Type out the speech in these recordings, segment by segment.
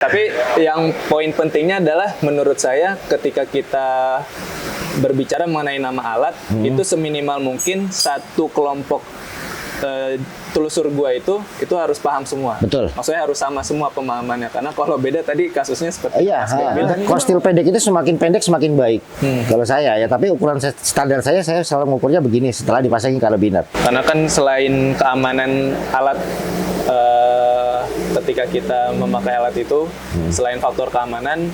Tapi yang poin pentingnya adalah menurut saya ketika kita berbicara mengenai nama alat, itu seminimal mungkin satu kelompok telusur gua itu harus paham semua. Betul. Maksudnya harus sama semua pemahamannya, karena kalau beda tadi kasusnya seperti Iya, Mas Gabriel tadi. kostil pendek itu semakin pendek semakin baik. Kalau saya ya, tapi ukuran standar saya selalu mengukurnya begini setelah dipasangin karabiner. Karena kan selain keamanan alat, ketika kita memakai alat itu, selain faktor keamanan,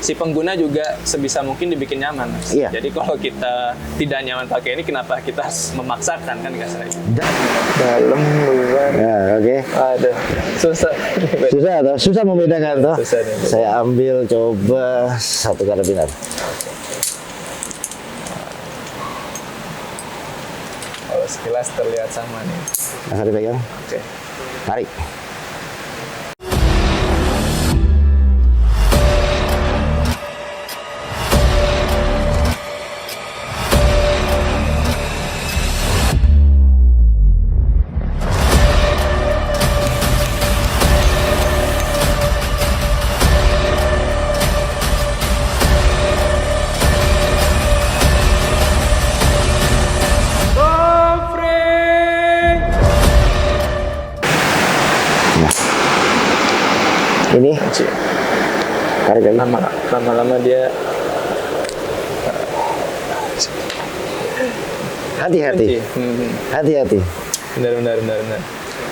si pengguna juga sebisa mungkin dibikin nyaman, Mas. Iya. Jadi kalau kita tidak nyaman pakai ini, kenapa kita harus memaksakan, kan kasarnya? Dalam luar. Ya, oke. Aduh, susah. Susah atau susah membedakan toh? Susah nih. Saya ambil coba satu karabiner. Kalau sekilas terlihat sama nih. Asal dipegang. Oke. Tarik. Ini tarik lagi. Lama-lama dia Hati-hati. Hati-hati. Benar.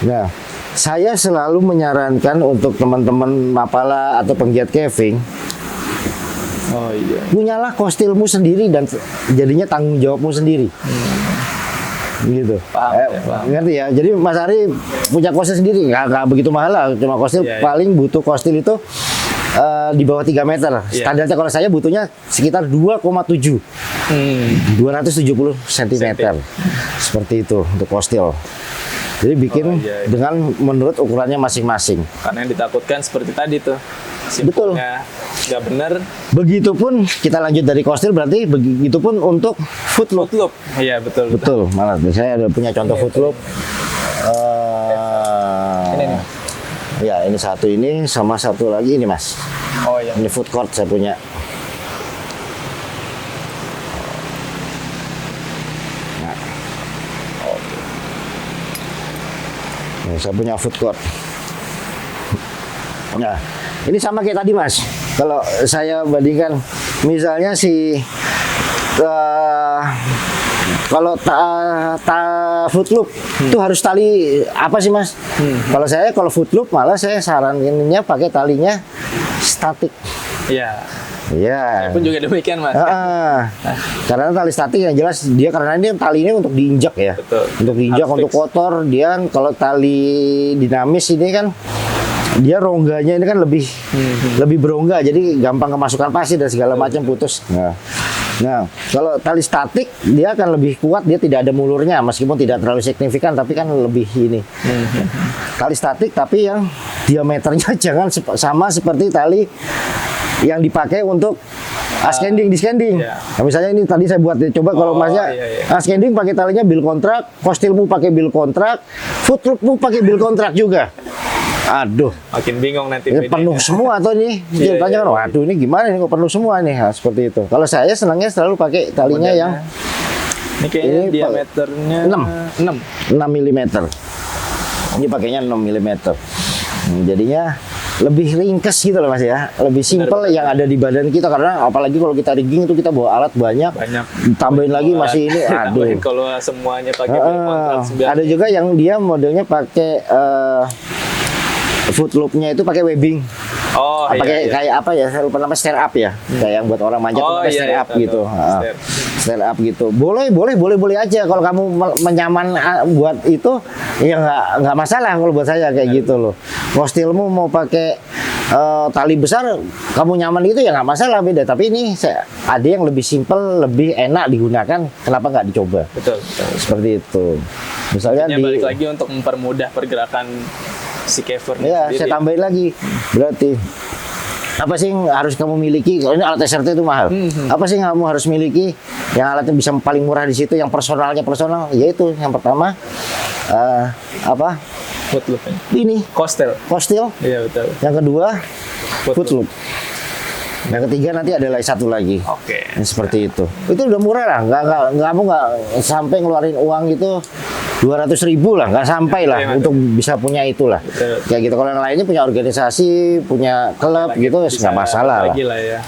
Nah, saya selalu menyarankan untuk teman-teman mapala atau penggiat caving, Oh iya. punyalah kostilmu sendiri dan jadinya tanggung jawabmu sendiri. Gitu. Paham. Ngerti ya? Jadi Mas Ari punya kostil sendiri, nggak begitu mahal lah. Cuma kostil Iya. paling butuh kostil itu di bawah 3 meter. Iya. Standarnya kalau saya butuhnya sekitar 2,7. 270 cm. Seperti itu untuk kostil. Jadi bikin iya. dengan menurut ukurannya masing-masing. Karena yang ditakutkan seperti tadi tuh. Betul. Simpulnya nggak benar. Begitupun kita lanjut dari kostil, berarti begitupun untuk foot loop. Loop. Iya, betul. Betul, malah saya ada punya contoh foot loop. Ini nih. Ya, ini satu ini sama satu lagi ini Mas. Oh iya. Ini foot cord saya punya. Nah. Ini saya punya foot cord. Nah, ini sama kayak tadi Mas. Kalau saya bandingkan, misalnya kalau foot loop itu harus tali apa sih Mas? Kalau foot loop malah saya saraninnya pakai talinya statik. Iya. Iya. Pun juga demikian, Mas. Karena tali statik yang jelas dia karena ini tali ini untuk diinjak ya. Betul. Untuk diinjak, Hard untuk fix. kotor. Dia kalau tali dinamis ini kan dia rongganya ini kan lebih berongga, jadi gampang kemasukan pasir dan segala macam putus. Nah, kalau tali statik dia akan lebih kuat, dia tidak ada mulurnya meskipun tidak terlalu signifikan, tapi kan lebih ini. Tali statik tapi yang diameternya jangan sama seperti tali yang dipakai untuk ascending di scanding. Nah, misalnya ini tadi saya buat coba kalau Masnya ascending pakai talinya bil kontrak, kostilmu pakai bil kontrak, foot loopmu pakai bil kontrak juga. Aduh, Makin bingung nanti ini penuh semua tuh nih. Tanya kan, waduh ini gimana nih kok penuh semua nih? Nah, seperti itu. Kalau saya senangnya selalu pakai talinya yang ini kayaknya ini diameternya 6 mm. Ini pakainya 6 mm. Jadinya lebih ringkes gitu loh Mas ya. Lebih simple yang ada di badan kita, karena apalagi kalau kita rigging itu kita bawa alat banyak. Tambahin lagi masih ini, aduh. Kalau semuanya pakai bil kontrak ada juga yang dia modelnya pakai foot loopnya itu pakai webbing. Pakai kayak apa ya? Saya lupa nama, stair up ya. Kayak yang buat orang manjat pakai stair up gitu. Stair up gitu. Boleh aja kalau kamu menyaman buat itu ya nggak masalah kalau buat saya kayak gitu loh. Kostilmu mau pakai tali besar, kamu nyaman gitu ya nggak masalah, beda. Tapi ini ada yang lebih simple, lebih enak digunakan. Kenapa nggak dicoba? Betul. Seperti itu. Misalnya balik lagi untuk mempermudah pergerakan si caver. Ya, saya tambahin lagi. Berarti apa sih yang harus kamu miliki? Kalau ini alat SRT itu mahal. Apa sih yang kamu harus miliki? Yang alatnya bisa paling murah di situ, yang personal, yaitu yang pertama Foot loop ini kostil. Kostil. Iya, betul. Yang kedua foot loop. Yang ketiga nanti ada lagi satu lagi. Oke. Ini seperti itu. Itu udah murah lah, kamu nggak sampai ngeluarin uang itu 200.000 lah, nggak sampai lah Iya, untuk bisa punya itulah. Betul. Kayak gitu. Kalau yang lainnya punya organisasi, punya klub gitu, Bisa nggak masalah lah. lagi lah ya.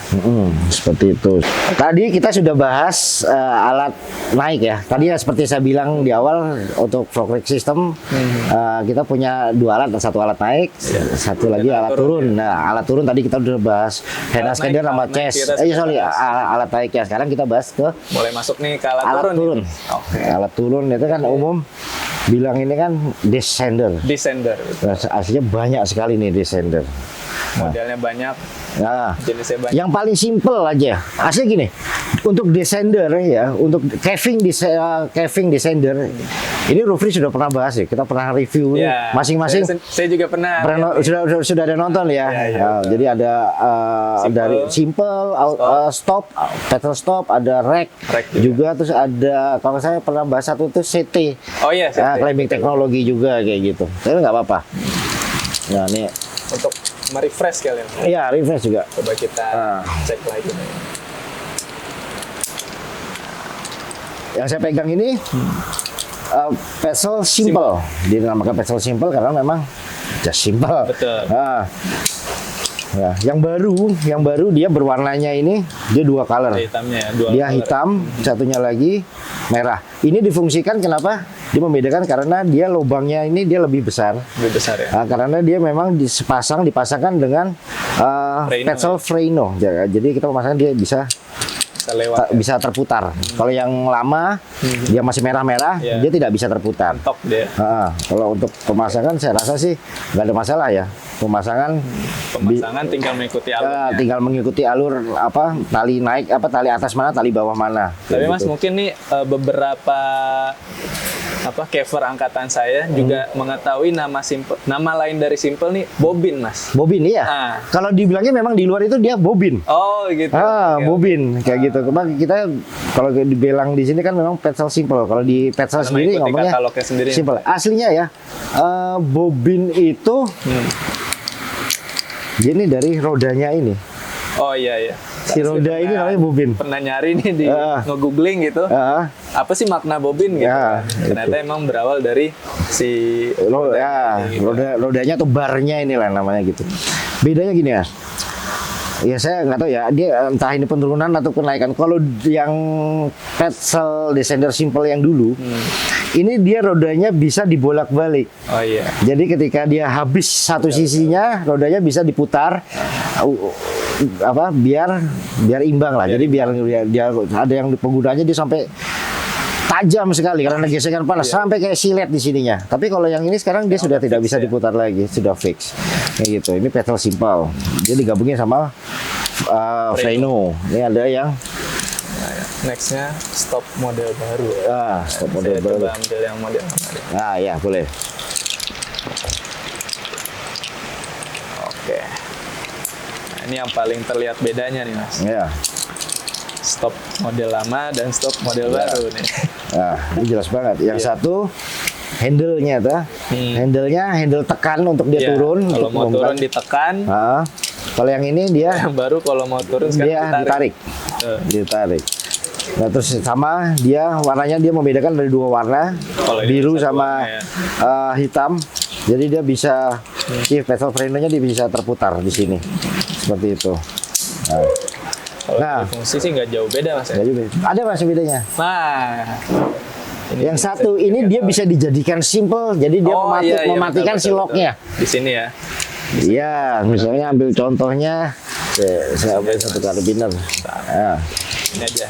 Seperti itu. Tadi kita sudah bahas alat naik ya. Tadi ya seperti saya bilang di awal untuk forklift system kita punya 2 alat, satu alat naik, satu lagi alat turun. Nah, alat turun tadi kita udah bahas hand Alat extender naik, sama alat naik chest. kita sudah Sorry, bahas. alat naik ya. Sekarang kita bahas ke Mulai masuk nih ke alat, alat turun. turun. nih. Oke. Alat turun itu kan umum bilang ini kan descender. Descender. Nah, aslinya banyak sekali nih descender. Modelnya banyak, Nah, jenisnya banyak. yang paling simple aja. Aslinya gini, untuk descender ya, untuk caving descender, ini Rufri sudah pernah bahas ya. Kita pernah review nih, Ya, masing-masing. Saya juga pernah. Pernah, sudah ada nonton ya. Ya, ya, Nah, betul. jadi ada Simple, dari simple, stop, pedal stop, ada rack, Rack juga. Terus ada kalau saya pernah bahas satu itu CT. Oh iya, CT. Climbing teknologi juga kayak gitu. Tapi nggak apa-apa. Nah ini, Untuk merefresh kalian. iya refresh juga. Coba kita cek lagi. Yang saya pegang ini pedal simple. Dinamakan pedal simple karena memang just simple. Betul. Nah, yang baru dia berwarnanya ini dia 2 color. Ada hitamnya ya, dua Dia color. hitam, satunya lagi merah. Ini difungsikan kenapa? Dia membedakan karena dia lubangnya ini dia lebih besar. Lebih besar ya. Karena dia memang dipasangkan dengan pedal freno. Jadi kita memasangkan dia bisa Bisa lewat. Ya. bisa terputar. Kalau yang lama dia masih merah-merah, Iya. dia tidak bisa terputar. Mentok dia. Kalau untuk pemasangan saya rasa sih nggak ada masalah ya. Pemasangan Pemasangan tinggal mengikuti alurnya. tinggal mengikuti alur tali naik tali atas mana, tali bawah mana. Tapi Kayak Mas gitu. mungkin nih beberapa caver angkatan saya juga mengetahui nama lain dari simple nih bobin Mas. Bobin iya. Kalau dibilangnya memang di luar itu dia bobin. Oh gitu. Oke. Bobin kayak gitu. Cuma kita kalau dibilang di sini kan memang pedal simple. Kalau di pedal Karena sendiri mengikuti ngomongnya katalognya sendiri. simple. Aslinya ya bobin itu ini dari rodanya ini. Oh iya. Si roda ini namanya bobin. Pernah nyari nih di nge-googling gitu. Ah, Apa sih makna bobin gitu? Ya, kan. Ternyata emang berawal dari si rodanya atau barnya inilah namanya gitu. Bedanya gini ya. Ya saya nggak tahu ya, dia entah ini penurunan atau kenaikan. Kalau yang pedal descender simple yang dulu, ini dia rodanya bisa dibolak-balik. Oh iya. Jadi ketika dia habis satu sisinya, rodanya bisa diputar, biar imbang lah. Jadi biar dia ada yang penggunanya dia sampai tajam sekali karena gesekan panas sampai kayak silet di sininya. Tapi kalau yang ini sekarang dia sudah tidak bisa diputar lagi, sudah fix. Kayak gitu. Ini pedal simple. Dia digabungin sama freno. Ini ada yang Nextnya stop model baru. stop Saya model baru. coba ambil yang model kemarin. Ya boleh. Oke. Nah, ini yang paling terlihat bedanya nih Mas. Ya. Stop model lama dan stop model baru nih. Nah, ini jelas banget. Yang satu handle-nya handle tekan untuk dia Iya, turun. Kalau untuk mau mengangkat. turun ditekan, Kalau yang ini dia yang baru kalau mau turun dia sekarang ditarik. ditarik. Nah, terus sama dia warnanya dia membedakan dari 2 warna, Kalau ini biru satu sama warna hitam. Jadi dia bisa si pedal freno-nya dia bisa terputar di sini. Seperti itu. Kalau Nah. dari fungsi sih nggak jauh beda Mas ya. Ya juga. Ada masih bedanya. Nah, Yang satu ini dia bisa dijadikan simple, jadi dia mematikan betul, si locknya. Di sini ya. Iya, misalnya ambil contohnya, saya ambil satu karabiner. Nah, Ini aja.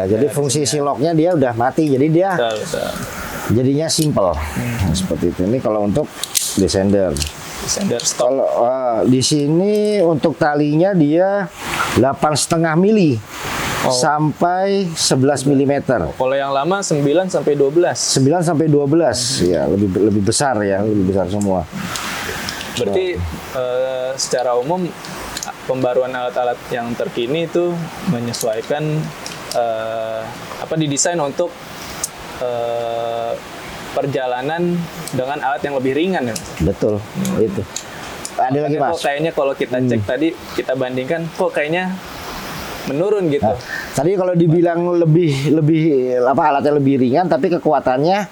jadi fungsi si locknya dia udah mati, jadi dia Betul. jadinya simple. Nah, seperti itu. Ini kalau untuk descender. Descender stop. Kalau di sini untuk talinya dia 8,5 mili sampai 11 mm. Kalau yang lama 9 sampai 12. 9 sampai 12, ya lebih besar ya, lebih besar semua. Berarti secara umum pembaruan alat-alat yang terkini itu menyesuaikan didesain untuk perjalanan dengan alat yang lebih ringan ya. Betul, itu. Ada lagi, Makanya Mas. kok kayaknya kalau kita cek tadi, kita bandingkan, kok kayaknya menurun gitu. Nah, tadi kalau dibilang lebih alatnya lebih ringan tapi kekuatannya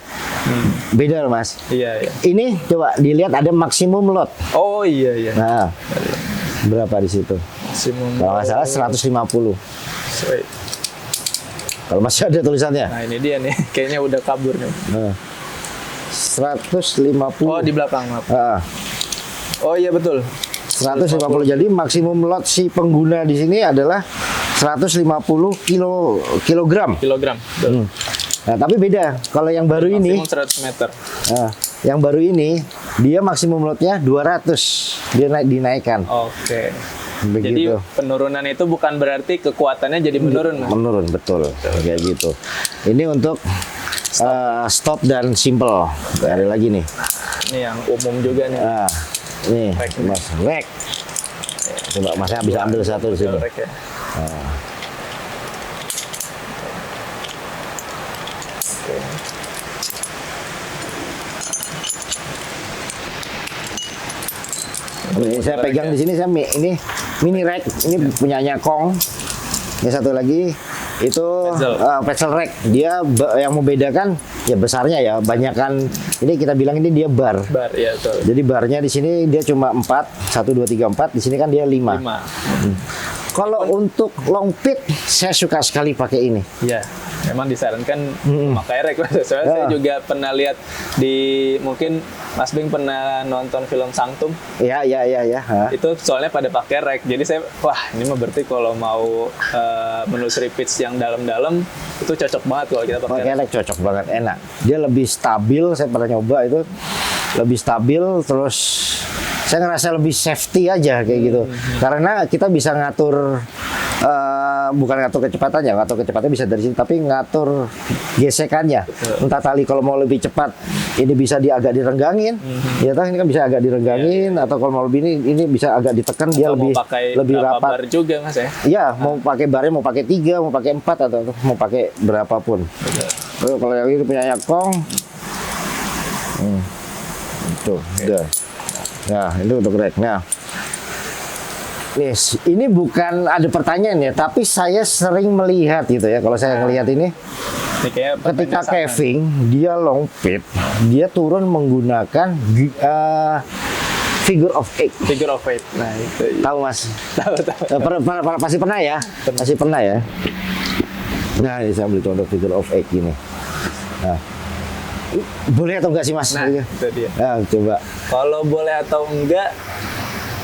beda loh, Mas. Iya, iya. Ini coba dilihat ada maksimum load. Oh iya, iya. Nah, berapa di situ? Maksimum. Kalau nggak salah 150. Sweet. Kalau masih ada tulisannya. Nah ini dia nih, kayaknya udah kabur nih. Nah, 150. Oh di belakang, maaf. Ah, Oh iya betul. 150. Jadi maksimum load si pengguna di sini adalah 150 kilogram. Kilogram. Betul. Nah, tapi beda. Kalau yang baru ini, Maksimum 100 meter. nah, yang baru ini dia maksimum loadnya 200. Dia dinaikkan. Oke. Begitu. Jadi penurunan itu bukan berarti kekuatannya jadi menurun, Mas. Menurun, betul. Kayak gitu. Ini untuk stop dan simple. Ada lagi nih. Ini yang umum juga nih. Nah, nih, Rack. Mas, rack. Coba Masnya bisa ambil satu di sini. Rack ya. Oke. Ini saya pegang di sini, ini mini rack, ini punyanya Kong. Ini satu lagi itu Petzl rack. Dia yang membedakan ya besarnya ya, banyakan ini kita bilang ini dia bar. Bar ya betul. Jadi barnya di sini dia cuma 4, 1 2 3 4, di sini kan dia 5. 5. Kalau untuk long pit saya suka sekali pakai ini. Ya, memang disarankan memakai rack. Soalnya saya juga pernah lihat di, mungkin Mas Bing pernah nonton film Sanctum. Ya. Ha. Itu soalnya pada pakai rack. Jadi saya, wah ini mah berarti kalau mau menelusuri pitch yang dalam-dalam itu cocok banget kalau kita pakai Pakai rack cocok banget, enak. Dia lebih stabil, saya pernah nyoba itu lebih stabil, terus saya ngerasa lebih safety aja kayak gitu. Karena kita bisa ngatur bukan ngatur kecepatannya, ngatur kecepatan bisa dari sini, tapi ngatur gesekannya. Entah tali kalau mau lebih cepat ini bisa agak direnggangin, ya toh ini kan bisa agak direnggangin, atau kalau mau lebih ini bisa agak ditekan, dia Atau lebih mau pakai lebih berapa rapat. bar juga Mas ya. Iya, mau pakai barnya mau pakai 3, mau pakai 4 atau mau pakai berapapun. Terus kalau yang ini punya Kong, itu udah. Nah, itu untuk rack. Nah, ini bukan ada pertanyaan ya, tapi saya sering melihat gitu ya. Kalau saya ngelihat ini, Ini kayak ketika pertanyaan caving dia long pit, dia turun menggunakan figure of 8. figure of eight. Nah itu. Tahu Mas? Tahu. Pasti pernah ya? Pasti pernah ya? Nah, ini saya ambil contoh figure of 8 gini. Nah, boleh atau enggak sih Mas? Nah itu dia. Nah, coba. Kalau boleh atau enggak,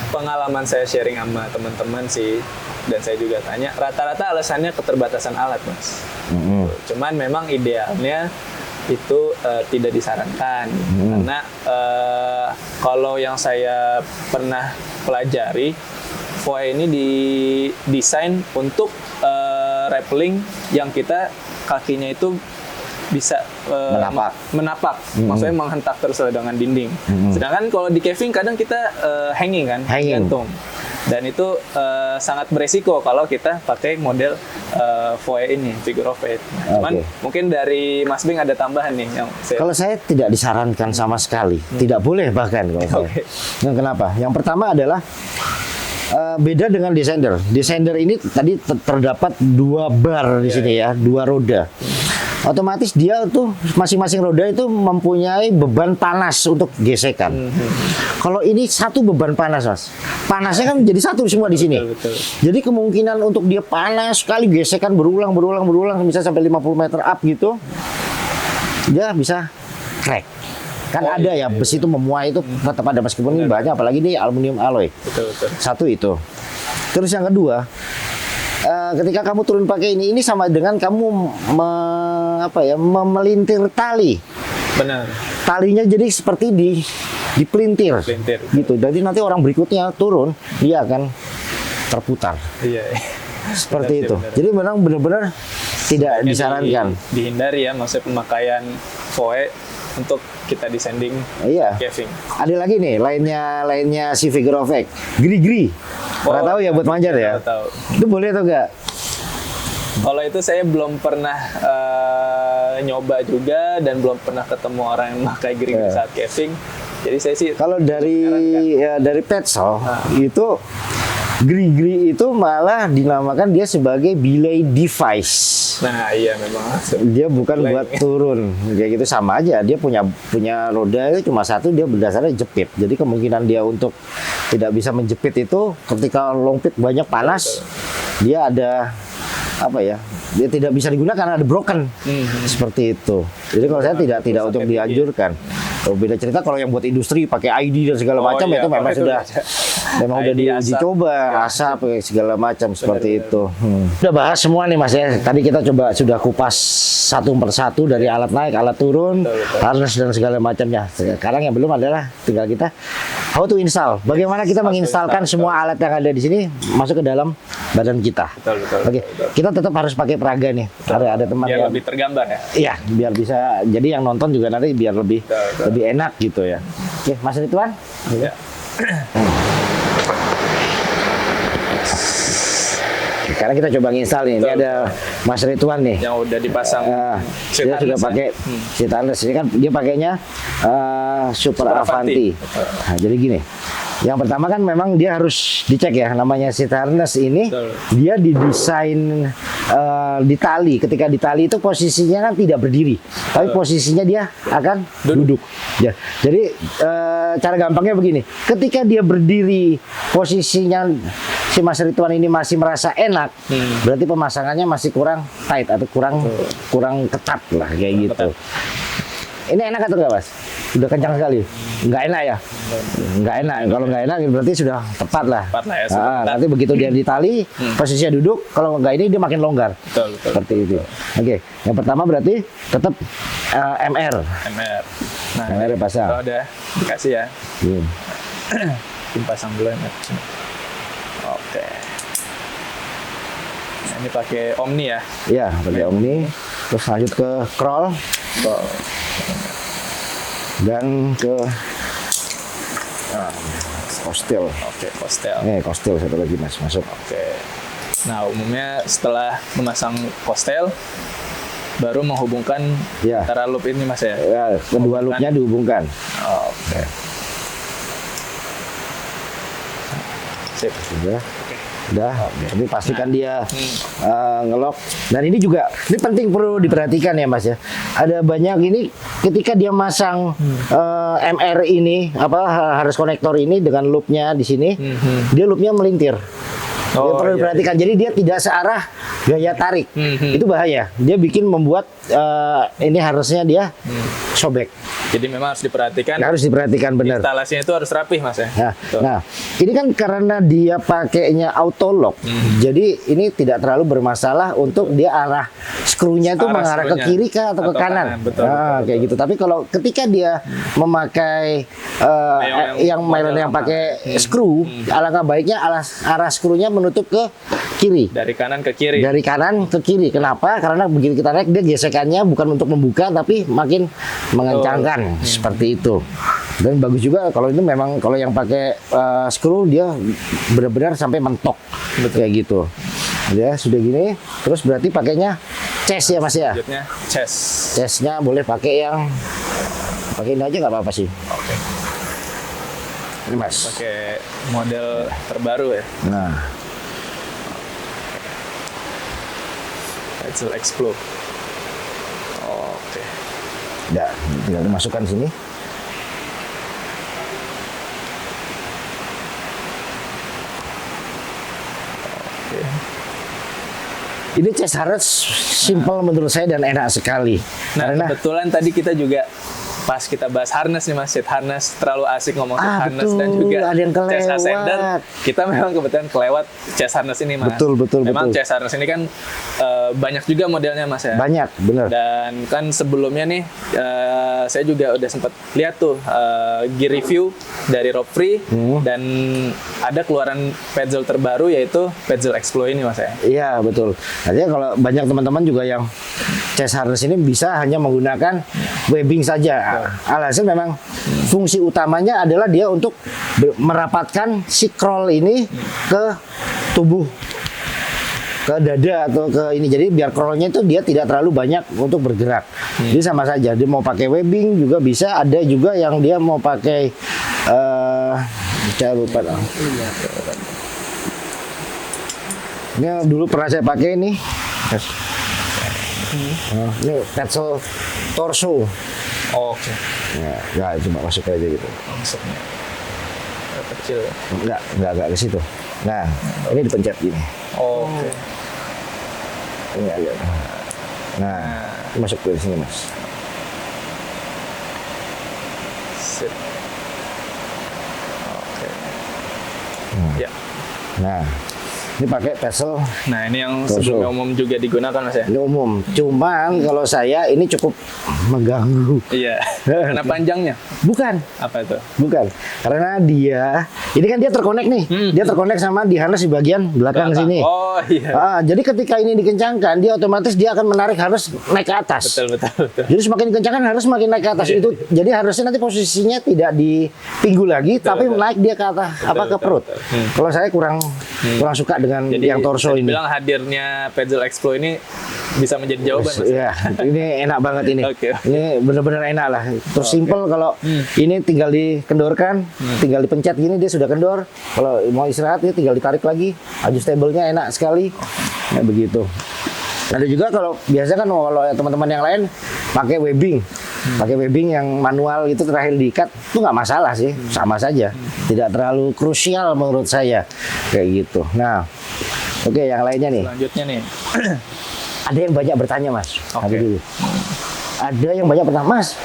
pengalaman saya sharing sama teman-teman sih, dan saya juga tanya, rata-rata alasannya keterbatasan alat, Mas. Cuman memang idealnya itu tidak disarankan, karena kalau yang saya pernah pelajari, voe ini didesain untuk rappelling yang kita kakinya itu bisa menapak, maksudnya menghentak terus dengan dinding. Sedangkan kalau di caving kadang kita hanging kan, gantung. Dan itu sangat beresiko kalau kita pakai model voe ini, figure of eight. Cuman mungkin dari Mas Bing ada tambahan nih yang Kalau saya tidak disarankan sama sekali, tidak boleh bahkan kalau saya. Yang kenapa? Yang pertama adalah beda dengan descender. Descender ini tadi terdapat 2 bar di sini ya, 2 roda. Otomatis dia tuh masing-masing roda itu mempunyai beban panas untuk gesekan. Kalau ini satu beban panas, Mas. Panasnya kan jadi satu semua di sini. Betul. Jadi kemungkinan untuk dia panas sekali gesekan berulang bisa sampai 50 meter up gitu. Dia bisa crack. Kan ada ya besi itu memuai itu tetap ada meskipun ini banyak, apalagi ini aluminium alloy. Betul. Satu itu. Terus yang kedua, ketika kamu turun pakai ini sama dengan kamu memelintir tali. Benar. Talinya jadi seperti dipelintir. Pelintir. Gitu. Jadi nanti orang berikutnya turun, dia akan terputar. Iya. Seperti Benar, itu. benar. Jadi memang benar-benar tidak Sebaiknya disarankan. Dihindari ya, maksudnya pemakaian voe untuk kita descending Iya. caving. Ada lagi nih, lainnya si figure of 8. Gri-gri. Pernah tahu ya buat manjat ya? Tahu. Itu boleh atau enggak? Kalau itu saya belum pernah nyoba juga dan belum pernah ketemu orang yang memakai grig saat caving. Jadi saya sih Kalau dari Petzl itu Gree itu malah dinamakan dia sebagai belay device. nah iya memang Dia bukan Belay. buat turun kayak gitu, sama aja. Dia punya roda itu cuma satu, dia berdasarnya jepit. Jadi kemungkinan dia untuk tidak bisa menjepit itu ketika long pit banyak panas, dia ada apa ya? Dia tidak bisa digunakan karena ada broken. Seperti itu. Jadi kalau saya tidak untuk dianjurkan. Kalau beda cerita kalau yang buat industri pakai ID dan segala macam iya, itu memang itu sudah udah ID, diuji asap. coba, asap segala macam seperti itu. Udah bahas semua nih Mas ya. Tadi kita coba sudah kupas satu persatu dari alat naik, alat turun, harness dan segala macamnya. Sekarang yang belum adalah tinggal kita how to install. Bagaimana kita menginstalkan semua alat yang ada di sini masuk ke dalam badan kita. Betul. Oke, kita tetap harus pakai peraga nih. Ada teman biar yang lebih tergambar ya. iya, biar bisa. Jadi yang nonton juga nanti biar lebih Betul. lebih enak gitu ya. Oke, Mas Ridwan. Ya. Sekarang kita coba nginstal nih. Ini Betul. ada Mas Ridwan nih. Yang udah dipasang seat Dia sudah harness ya. pakai seat harness. Ini kan dia pakainya Super Avanti. Nah, jadi gini. Yang pertama kan memang dia harus dicek ya, namanya seat harness ini. Betul. Dia didesain di tali. Ketika di tali itu posisinya kan tidak berdiri, tapi posisinya dia akan duduk. Ya. Jadi cara gampangnya begini. Ketika dia berdiri, posisinya si Mas Ridwan ini masih merasa enak, berarti pemasangannya masih kurang tight atau kurang ketat lah kayak gitu. Ini enak atau enggak, Mas? Udah kencang sekali. Enggak enak ya? Enggak enak. Kalau enggak enak berarti sudah tepat lah. Tepat lah ya, sudah tepat. Nanti begitu dia di tali, posisinya duduk, kalau enggak ini dia makin longgar. Betul. Seperti itu. Oke, yang pertama berarti tetap MR. MR. Nah, MR pasang. kalau udah dikasih ya, dipasang dulu MR. Oke. Nah, ini pakai Omni ya. Iya, pakai Omni. Terus lanjut ke crawl dan ke Kostil. Oke, postel. Kostil satu lagi Mas, masuk. Oke. Nah, umumnya setelah memasang postel baru menghubungkan Ya. antara loop ini Mas ya. Ya, kedua loopnya dihubungkan. Oke. Sip. Udah, tapi pastikan dia ngelok. Dan ini juga, ini penting perlu diperhatikan ya Mas ya. Ada banyak ini ketika dia masang MR ini, harus konektor ini dengan loopnya di sini, dia loopnya melintir. Dia perlu diperhatikan. Jadi dia tidak searah gaya tarik. Itu bahaya. Dia membuat ini harusnya dia sobek. Jadi memang harus diperhatikan. Harus diperhatikan benar. Instalasinya itu harus rapih Mas ya. Nah, ini kan karena dia pakainya auto lock, jadi ini tidak terlalu bermasalah untuk dia arah skrunya itu mengarah ke kiri kah atau ke kanan. Betul. Kayak gitu. Tapi kalau ketika dia memakai yang pakai skru, alangkah baiknya arah skrunya menutup ke kiri. Dari kanan ke kiri. Dari kanan ke kiri. Kenapa? Karena begitu kita naik dia gesekannya bukan untuk membuka tapi makin mengencangkan seperti itu. Dan bagus juga kalau itu memang kalau yang pakai skru dia benar-benar sampai mentok. Kayak gitu. Ya sudah gini. Terus berarti pakainya chest ya Mas ya. Selanjutnya chest. Chestnya boleh pakai ini aja nggak apa-apa sih. Oke. Ini Mas. Pakai model terbaru ya. Nah. Petzl Explo. Oke. Ya, tinggal dimasukkan sini. Oke. Ini chest harness simple menurut saya dan enak sekali. Nah, Karena kebetulan tadi kita juga pas kita bahas harness nih Mas, seat harness terlalu asik ngomong seat harness betul, dan juga ada yang kelewat. chest ascender. Kita memang kebetulan kelewat chest harness ini Mas. Betul. Memang chest harness ini kan banyak juga modelnya Mas ya. Banyak, bener. Dan kan sebelumnya nih saya juga udah sempat lihat tuh gear review dari Rob Free dan ada keluaran Petzl terbaru yaitu Petzl Explo ini Mas ya. Iya, betul. Artinya kalau banyak teman-teman juga yang chest harness ini bisa hanya menggunakan webbing saja. Alhasil memang fungsi utamanya adalah dia untuk merapatkan si crawl ini ke tubuh ke dada atau ke ini. Jadi biar crawlnya itu dia tidak terlalu banyak untuk bergerak. Jadi sama saja. Dia mau pakai webbing juga bisa. Ada juga yang dia mau pakai saya lupa. Ini dulu pernah saya pakai ini. Ini Petzl torso. Oke. Ya, cuma masuk aja gitu. Masuknya kecil. Enggak ke situ. Nah, ini dipencet gini. Oke. Ini agak. Nah, ini masuk ke sini, Mas. Sip. Oke. Ya. Nah, ini pakai Petzl. Nah, ini yang Torso. sebelumnya umum juga digunakan, Mas ya? Ini umum. Cuman kalau saya ini cukup mengganggu. Iya. Karena panjangnya. Bukan. Apa itu? Bukan, karena ini kan dia terkonek nih, dia terkonek sama di harness di bagian belakang sini. Oh iya. Jadi ketika ini dikencangkan, dia otomatis dia akan menarik harness naik ke atas. Betul. Jadi semakin dikencangkan harus semakin naik ke atas. Itu jadi harusnya nanti posisinya tidak di pinggul lagi, tapi naik dia ke atas ke perut. Kalau saya kurang suka dengan Jadi, yang torso ini. bilang hadirnya Petzl X-Flow ini bisa menjadi jawaban, Mas. Iya, ini enak banget ini. Oke. Ini benar-benar enak lah. Terus simple kalau ini tinggal dikendorkan, tinggal dipencet gini dia sudah kendor. Kalau mau istirahat dia tinggal ditarik lagi. Adjustable-nya enak sekali. Kayak begitu. Ada juga kalau biasa kan kalau teman-teman yang lain pakai webbing. Pakai webbing yang manual itu terakhir diikat itu nggak masalah sih, sama saja. Tidak terlalu krusial menurut saya. Kayak gitu. Nah, oke, yang lainnya nih. Selanjutnya nih. Ada yang banyak bertanya, Mas. Oke. Dulu. Ada yang banyak bertanya, Mas.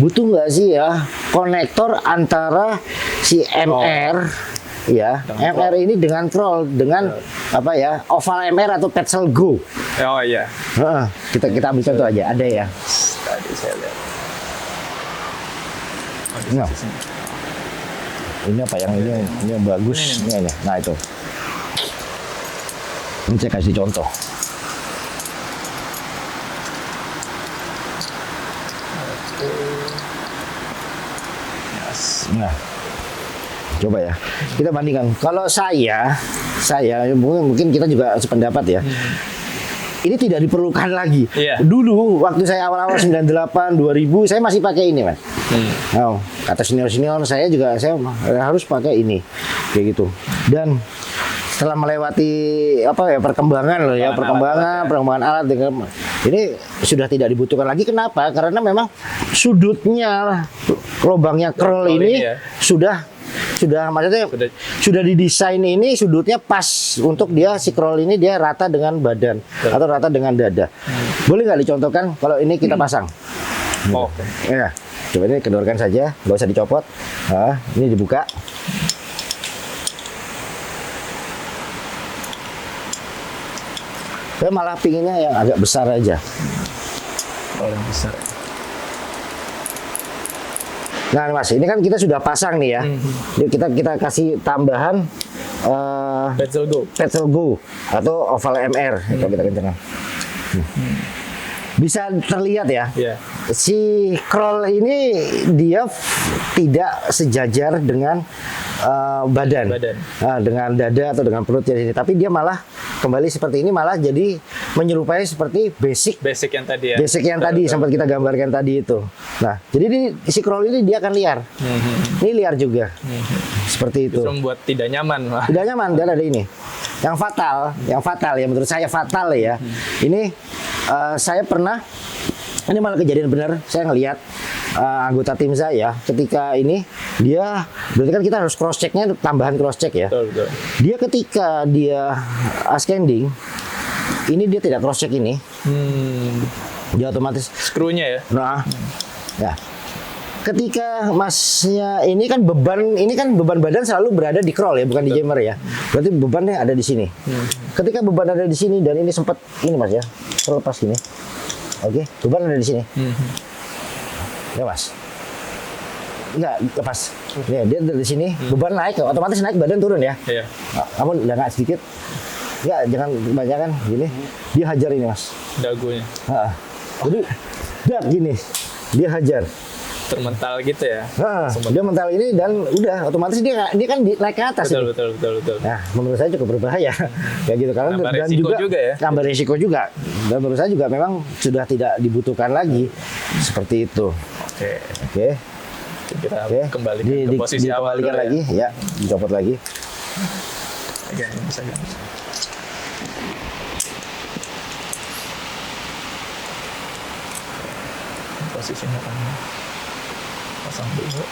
Butuh nggak sih ya konektor antara si MR, ya, MR ini dengan crawl, dengan apa ya, oval MR atau Petzl Go. Oh iya. Kita ambil contoh aja. Ada ya. Tadi saya lihat. Nah. Ini apa yang ini yang bagus? Ini. Nah itu. Ini saya kasih contoh. Nah, coba ya. Kita bandingkan. Kalau saya mungkin kita juga sependapat ya. Ini tidak diperlukan lagi. Iya. Dulu waktu saya awal-awal 98, 2000 saya masih pakai ini, Mas. Nah, kata senior-senior saya juga saya harus pakai ini. Kayak gitu. Dan setelah melewati perkembangan loh ya, perkembangan alat dengan ini sudah tidak dibutuhkan lagi. Kenapa? Karena memang sudutnya lubangnya curl ini ya. sudah maksudnya sudah didesain ini sudutnya pas untuk dia si curl ini dia rata dengan badan atau rata dengan dada. Boleh nggak dicontohkan kalau ini kita pasang? Oke. Ya, coba ini kendorkan saja, nggak usah dicopot. Nah, ini dibuka. Saya malah pinginnya yang agak besar aja. Oh, yang besar. Nah, Mas, ini kan kita sudah pasang nih ya. Jadi kita kasih tambahan Petzl Go. Petzl Go atau oval MR. Coba kita kencangkan. Bisa terlihat ya. Iya. Si crawl ini dia tidak sejajar dengan badan. Nah, dengan dada atau dengan perut jadi ini. Tapi dia malah kembali seperti ini, malah jadi menyerupai seperti basic yang tadi ya. Basic yang tadi sempat kita gambarkan tadi itu. Nah, jadi si crawl ini dia akan liar. Ini liar juga. Seperti itu. Justru membuat tidak nyaman. Tidak nyaman, dan ada ini. Yang fatal ya menurut saya fatal ya. Ini saya pernah, ini malah kejadian benar, saya ngelihat anggota tim saya ketika ini dia berarti kan kita harus cross checknya, tambahan cross check ya. Betul. Dia ketika dia ascending ini dia tidak cross check ini, dia otomatis Skrunya ya. nah ya. Ketika masnya ini kan beban badan selalu berada di crawl ya, bukan di jammer ya. Berarti bebannya ada di sini. Ketika beban ada di sini dan ini sempat ini Mas ya, terlepas gini. Oke, beban ada di sini. Ya Mas. Enggak lepas. Ya, dia dari sini, beban naik, otomatis naik, badan turun ya. Iya. Kamu udah nggak sedikit. Enggak, jangan kebanyakan gini. Dia hajar ini Mas. Dagunya. Jadi gini, dia hajar. termental gitu ya. Nah, dia mental ini dan udah otomatis dia kan naik ke atas Betul, ini. betul. Nah, menurut saya cukup berbahaya. Kayak gitu karena Nambah dan resiko juga ya. Nambah resiko juga. Dan menurut saya juga memang sudah tidak dibutuhkan lagi seperti itu. Oke. Oke. Kita Oke. kembali ke posisi awal dikembalikan dulu lagi, ya, dicopot lagi. Oke, bisa kan. Posisinya kan pasang dulu.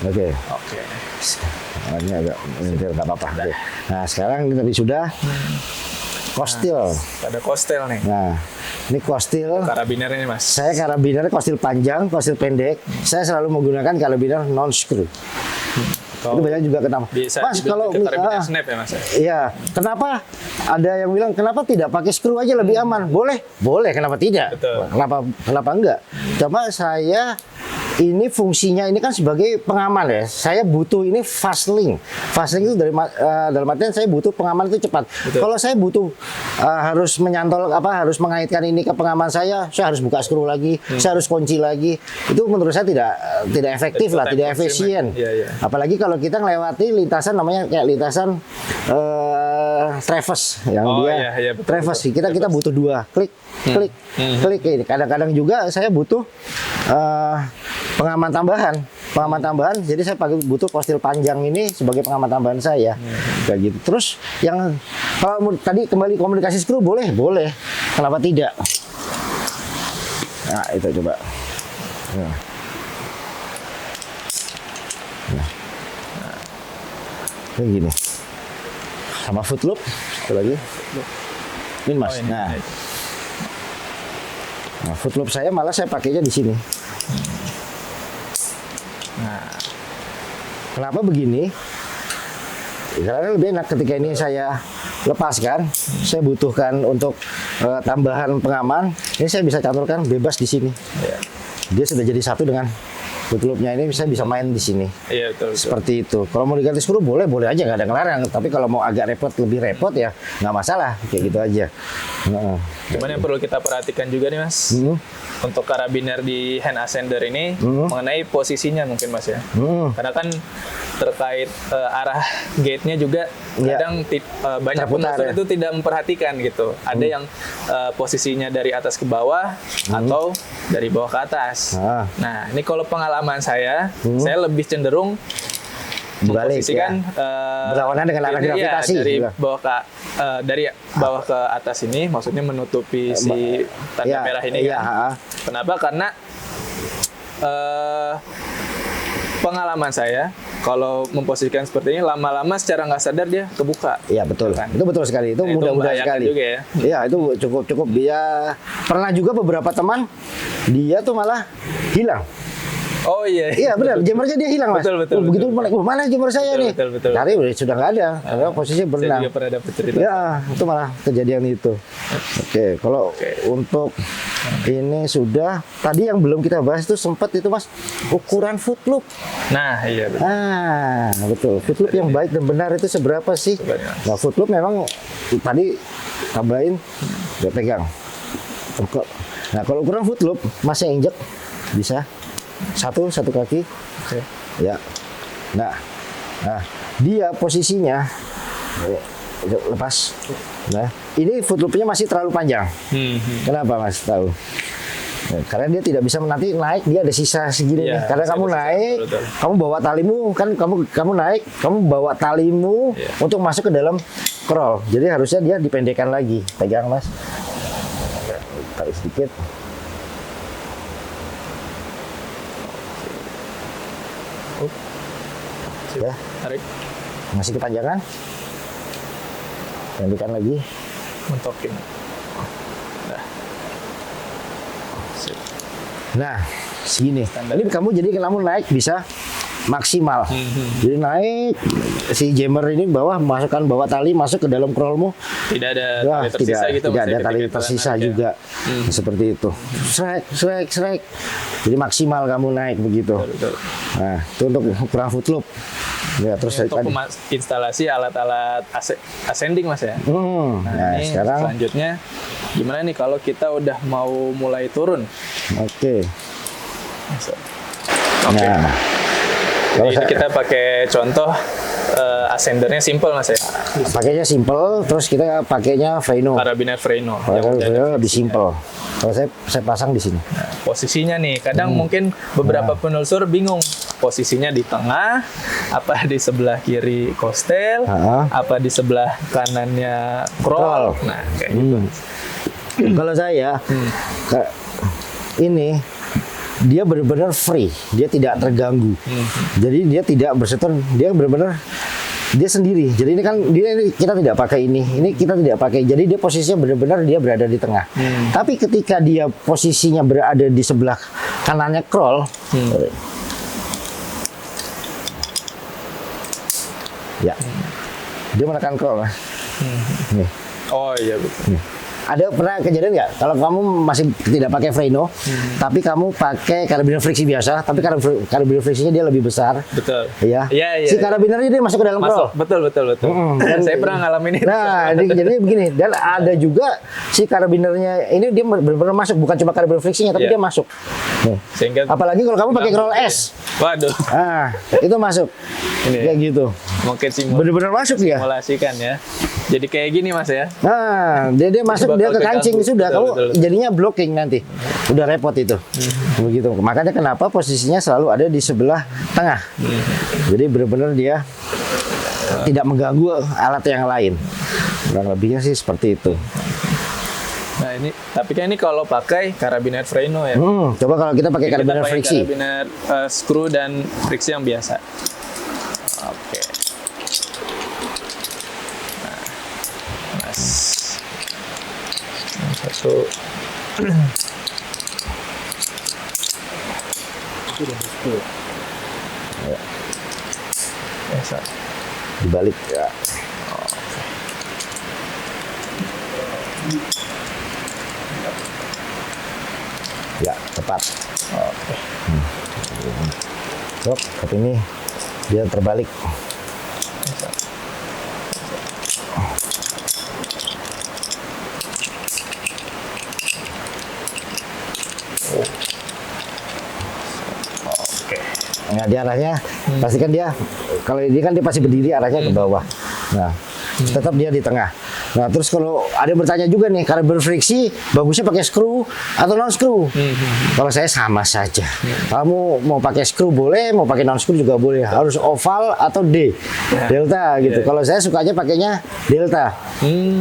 Oke. Oke. Ini agak menyentil, nggak apa-apa. Oke. Nah, sekarang ini tadi sudah kostil. Ada kostel nih. Nah, ini kostil. Karabiner ini mas. Saya karabiner kostil panjang, kostil pendek. Saya selalu menggunakan karabiner non screw. Itu banyak juga kenapa. Bisa Mas kalau karabiner snap ya mas. iya, kenapa ada yang bilang kenapa tidak pakai screw aja lebih aman? Boleh, kenapa tidak? Betul. Kenapa enggak? Coba saya ini fungsinya ini kan sebagai pengaman ya. Saya butuh ini fast link. Fast link itu dalam artian saya butuh pengaman itu cepat. Betul. Kalau saya butuh harus menyantol harus mengaitkan ini ke pengaman saya harus buka skru lagi, saya harus kunci lagi. Itu menurut saya tidak efektif Itu lah, time tidak consuming. efisien. Iya. Apalagi kalau kita melewati lintasan namanya kayak lintasan traverse yang Oh, dia iya, betul, traverse. betul. Kita butuh dua klik klik ini. Kadang-kadang juga saya butuh pengaman tambahan. Jadi saya butuh kostil panjang ini sebagai pengaman tambahan saya. Kayak gitu. Terus yang kalau tadi kembali komunikasi skru boleh. Kenapa tidak? Nah, itu coba. Nah. Kayak gini. Sama foot loop, satu lagi. Ini mas. Oh, ini. Nah, foot loop saya malah saya pakainya di sini. Nah, Kenapa begini? Karena lebih enak ketika ini saya lepaskan, saya butuhkan untuk tambahan pengaman. Ini saya bisa caturkan bebas di sini. iya. Dia sudah jadi satu dengan foot loop-nya ini, saya bisa main di sini. Iya betul. Seperti itu. Kalau mau diganti skru boleh aja, nggak ada ngelarang. Tapi kalau mau agak lebih repot ya nggak masalah, kayak gitu aja. Nah. Cuman yang perlu kita perhatikan juga nih mas, untuk karabiner di hand ascender ini mengenai posisinya mungkin mas ya. Karena kan terkait arah gate-nya juga Ya. kadang banyak Terputar, penelusur ya. itu tidak memperhatikan gitu. Ada yang posisinya dari atas ke bawah atau dari bawah ke atas. Nah ini kalau pengalaman saya lebih cenderung Balik, memposisikan berlawanan dengan arah ini, gravitasi. dari Iya. dari bawah ke atas ini, maksudnya menutupi si tanda Iya, merah ini iya, kan. Kenapa? Karena pengalaman saya kalau memposisikan seperti ini lama-lama secara nggak sadar dia kebuka. Iya betul, Kan? itu betul sekali. Itu Nah, itu mudah-mudah membahayakan sekali. juga ya. Iya itu cukup dia pernah juga beberapa teman dia tuh malah hilang. Oh iya. Iya benar, jammernya dia hilang mas. Betul, Begitu betul. mana jammer saya nih? Betul. Cari sudah nggak ada, karena posisinya Saya berenang. juga pernah dapat cerita. Ya itu malah kejadian itu. Oke, kalau untuk ini sudah tadi yang belum kita bahas itu sempat itu mas ukuran foot loop. Nah iya betul. Betul. Foot loop yang baik dan benar itu seberapa sih? Coba nih, Mas. Nah, foot loop memang tadi tambahin, udah pegang. Nah, kalau ukuran foot loop, masih injek bisa satu kaki. Oke. Ya. Nah, dia posisinya lepas. Nah, ini foot loop-nya masih terlalu panjang. Kenapa Mas tahu? Nah, karena dia tidak bisa nanti naik, dia ada sisa segini Iya, nih. Karena bisa, kamu bisa, naik, betul. kamu bawa talimu kan kamu naik, kamu bawa talimu Iya. untuk masuk ke dalam crawl. Jadi harusnya dia dipendekkan lagi. Pegang Mas. Tarik sedikit. Ya, Tarik, masih kepanjangan. Pendekkan lagi. mentokin. Nah. Sip. Nah, segini. Standar. Ini kamu jadi kamu naik bisa maksimal. Jadi naik si jammer ini masukkan bawah tali masuk ke dalam scrollmu. Tidak ada Wah, tali tersisa gitu tidak Mas, ada ya, tali ketika tersisa naik ya. juga. Seperti itu. Srek. Jadi maksimal kamu naik begitu. Betul. Nah, itu untuk ukuran foot loop. Ya, terus Ini untuk tadi. instalasi alat-alat ascending Mas ya. Nah, Ini sekarang selanjutnya gimana nih kalau kita udah mau mulai turun? oke. Oke. Nah, Jadi kalau ini kita pakai contoh ascendernya simple Mas ya. pakainya simple, terus kita pakainya Freno. Karabiner Freno. Kalau Yang udah ada lebih fungsinya. simple. Kalau saya pasang di sini. Nah, posisinya nih, kadang mungkin beberapa penelusur bingung posisinya di tengah, apa di sebelah kiri kostel, apa di sebelah kanannya Roll. crawl. Nah, kayak gitu. Kalau saya ini dia benar-benar free, dia tidak terganggu. Jadi dia tidak bersentuh, dia benar-benar dia sendiri. Jadi ini kan kita tidak pakai ini kita tidak pakai. Jadi dia posisinya benar-benar dia berada di tengah. Tapi ketika dia posisinya berada di sebelah kanannya crawl, ya, dia menekan crawl. Nih. Oh iya betul. Ada pernah kejadian nggak kalau kamu masih tidak pakai Freno, tapi kamu pakai karabiner friksi biasa, tapi karabiner friksinya dia lebih besar, Betul. ya? Iya. Si karabinernya dia masuk ke dalam Masuk. crawl. Betul. Dan saya pernah ngalamin itu. Nah, jadi begini, dan ada juga si karabinernya ini dia benar-benar masuk, bukan cuma karabiner friksinya, tapi Iya. dia masuk. Nih. Sehingga Apalagi kalau kamu pakai crawl S, waduh, nah itu masuk, Ini. kayak gitu, mungkin benar-benar masuk dia. simulasikan ya. Jadi kayak gini Mas ya. Nah, dia masuk, Bakal dia ke kancing keganggu. sudah, Betul, kamu betul. jadinya blocking nanti, udah repot itu, begitu. Makanya kenapa posisinya selalu ada di sebelah tengah, jadi benar-benar dia tidak mengganggu alat yang lain. Kurang lebihnya sih seperti itu. Nah ini, tapi kan ini kalau pakai karabiner Freno ya. Coba kalau kita pakai Kita karabiner pakai friksi, karabiner screw dan friksi yang biasa. Oke. Nah, Mas. Yang satu. Biasa. dibalik ya. Ya, tepat. Oke. Tapi ini dia terbalik. Oke. Nah, dia arahnya pastikan dia kalau ini kan dia pasti berdiri arahnya ke bawah. Nah, tetap dia di tengah. Nah, terus kalau ada yang bertanya juga nih, karena berfriksi bagusnya pakai screw atau non screw? Kalau saya sama saja. Kamu mau pakai screw boleh, mau pakai non screw juga boleh. Harus oval atau D, delta gitu. Kalau saya sukanya pakainya delta,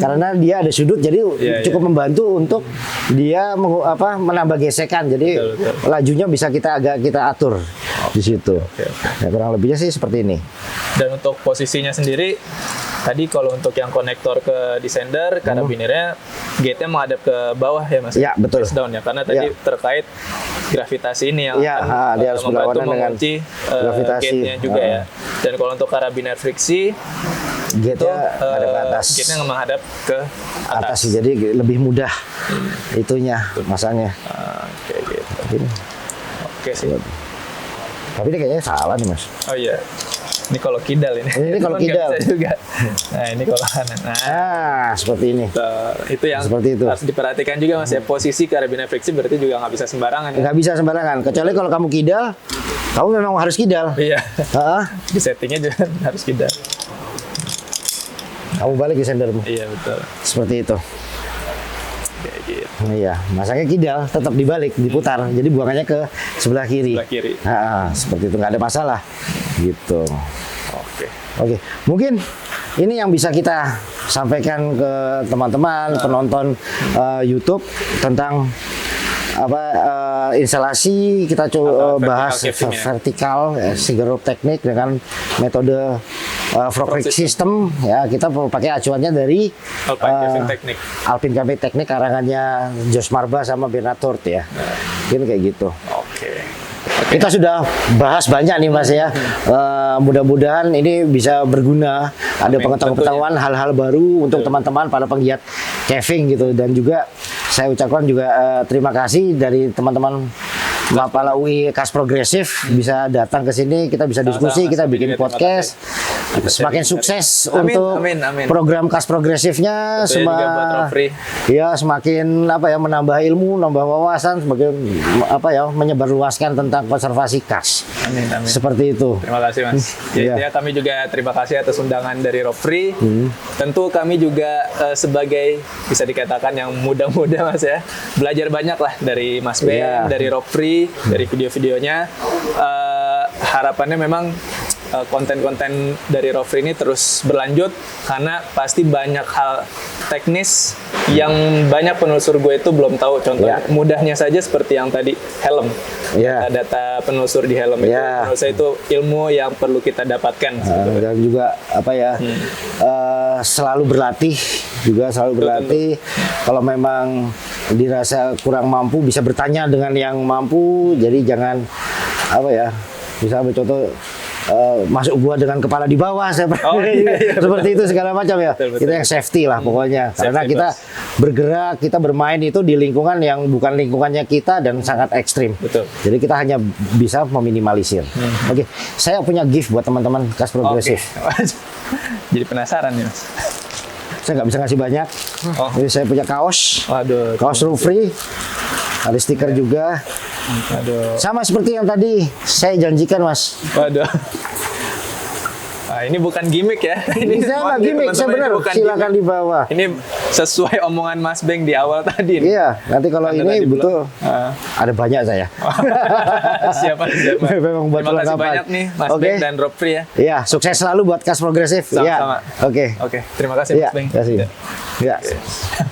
karena dia ada sudut, jadi cukup membantu untuk dia menambah gesekan. Jadi lajunya bisa kita atur di situ. Ya, kurang lebihnya sih seperti ini. Dan untuk posisinya sendiri, tadi kalau untuk yang konektor ke descender, karabinernya gate-nya menghadap ke bawah ya Mas? Ya, betul. Face down ya, karena tadi terkait gravitasi ini yang Ya, akan dia harus membantu berlawanan dengan mengunci gravitasi. gate-nya juga ya. Dan kalau untuk karabiner friksi, itu Gate-nya ada ke atas. gate-nya menghadap ke Atas, atas. jadi lebih mudah itunya masangnya. Kayak gitu. Ini. Oke sih. Tapi ini kayaknya salah nih Mas. Oh iya. Ini kalau kidal ini. Ini kalau Cuman nggak kidal. bisa juga. Nah, ini kalau kanan. Nah, Seperti ini. itu yang Seperti itu. harus diperhatikan juga Mas ya. Posisi karabiner friksi berarti juga nggak bisa sembarangan ya. Nggak bisa sembarangan. Kecuali kalau kamu kidal, kamu memang harus kidal. Iya. Heeh. Di settingnya juga harus kidal. Kamu balik ke sendermu. Iya betul. Seperti itu. Kayak gitu. Iya, masangnya kidal, tetap dibalik, diputar. Jadi buangannya ke sebelah kiri. Sebelah kiri. Seperti itu, nggak ada masalah. Gitu. Oke. Oke, mungkin ini yang bisa kita sampaikan ke teman-teman penonton YouTube tentang instalasi. Kita coba bahas vertical caving ya. vertikal single rope teknik dengan metode frog rig system ya. Kita pakai acuannya dari Alpine Caving Technique. Alpine Caving Technique karangannya Josh Marba sama Bernard Thort ya. Mungkin kayak gitu. Oke. Kita sudah bahas banyak nih Mas ya. Mudah-mudahan ini bisa berguna. Ada Amin, pengetahuan hal-hal baru untuk teman-teman para penggiat caving gitu. Dan juga saya ucapkan juga terima kasih dari teman-teman Mapala UI Kas Progresif bisa datang ke sini, kita bisa diskusi, Sama-sama, kita Mas. bikin Juga terima podcast. Semakin sukses Amin, untuk amin. program Kas Progresifnya, Tentunya juga buat Rofri. ya semakin apa ya menambah ilmu, nambah wawasan, semakin apa ya menyebarluaskan tentang konservasi kas. Amin. Seperti itu. Terima kasih Mas. Iya. Ya, kami juga terima kasih atas undangan dari Rofri. Tentu kami juga sebagai bisa dikatakan yang muda-muda Mas ya, belajar banyak lah dari Mas Ben, Iya. dari Rofri, dari video-videonya. Harapannya memang konten-konten dari Rofri ini terus berlanjut karena pasti banyak hal teknis yang banyak penelusur gue itu belum tahu. Contohnya Ya. mudahnya saja seperti yang tadi helm. Ya. Data penelusur di helm itu Ya. menurut saya itu ilmu yang perlu kita dapatkan. Dan juga apa ya selalu berlatih juga selalu berlatih. Kalau memang dirasa kurang mampu bisa bertanya dengan yang mampu. Jadi jangan apa ya bisa ambil contoh masuk gua dengan kepala di bawah Iya. seperti itu segala macam ya. Betul. Kita yang safety lah pokoknya. Karena Safety kita first. bergerak, kita bermain itu di lingkungan yang bukan lingkungannya kita dan sangat ekstrim. Betul. Jadi kita hanya bisa meminimalisir. Oke, saya punya gift buat teman-teman Kas Progresif. Oke. Jadi penasaran nih Mas. Saya nggak bisa ngasih banyak. Oh. Jadi saya punya kaos, Waduh. kaos Rofri, ada stiker juga. Waduh. Sama seperti yang tadi saya janjikan, Mas. Waduh. Nah, ini bukan gimmick ya. Ini saya nggak gimmick, saya benar. Bukan Silakan di bawah. Ini sesuai omongan Mas Beng di awal tadi. nih. Iya, nanti kalau Anda ini tadi butuh bilang, ada banyak saya. siapa? Memang buat Terima kasih perlengkapan. banyak nih Mas Oke. Beng dan Rofri ya. Iya, sukses selalu buat Kas Progresif. Iya. Sama-sama. Oke. Oke, terima kasih Iya, Mas Beng. terima kasih. Ya. Ya.